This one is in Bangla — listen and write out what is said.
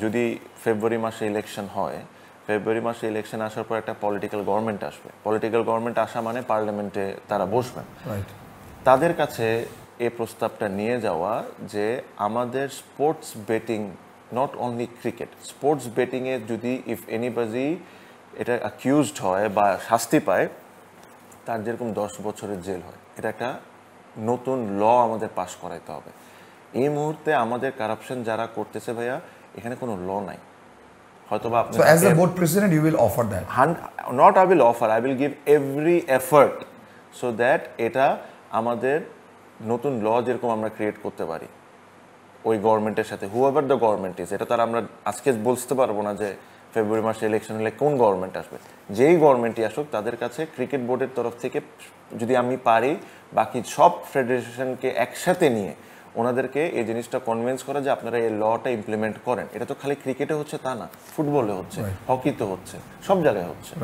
যদি ফেব্রুয়ারি মাসে ইলেকশন হয়, ফেব্রুয়ারি মাসে ইলেকশন আসার পর একটা পলিটিক্যাল গভর্নমেন্ট আসবে। পলিটিক্যাল গভর্নমেন্ট আসা মানে পার্লামেন্টে তারা বসবেন। তাদের কাছে এই প্রস্তাবটা নিয়ে যাওয়া যে আমাদের sports betting, not only cricket, sports বেটিংয়ে যদি ইফ এনিবডি এটা অ্যাকিউজড হয় বা শাস্তি পায়, তার যেরকম 10 বছরের জেল হয়, এটা একটা নতুন ল আমাদের পাস করাইতে হবে। এই মুহূর্তে আমাদের কারাপশন যারা করতেছে ভাইয়া, এখানে কোনো ল নাই। হয়তোবা আপনি So as a board president you will offer that? Not I will offer, I will give every effort so that এটা আমাদের নতুন ল যেরকম আমরা ক্রিয়েট করতে পারি ওই গভর্নমেন্টের সাথে, হুএভার দ্য গভর্নমেন্ট ইজ। এটা তার আমরা আজকে বলতে পারবো না যে ফেব্রুয়ারি মাসে ইলেকশন হলে কোন গভর্নমেন্ট আসবে। যেই গভর্নমেন্টই আসুক, তাদের কাছে ক্রিকেট বোর্ডের তরফ থেকে যদি আমি পারি বাকি সব ফেডারেশনকে একসাথে নিয়ে ওনাদেরকে এই জিনিসটা কনভিন্স করা যে আপনারা এই লটা ইমপ্লিমেন্ট করেন। এটা তো খালি ক্রিকেটে হচ্ছে তা না, ফুটবলে হচ্ছে, হকিতে হচ্ছে, সব জায়গায় হচ্ছে।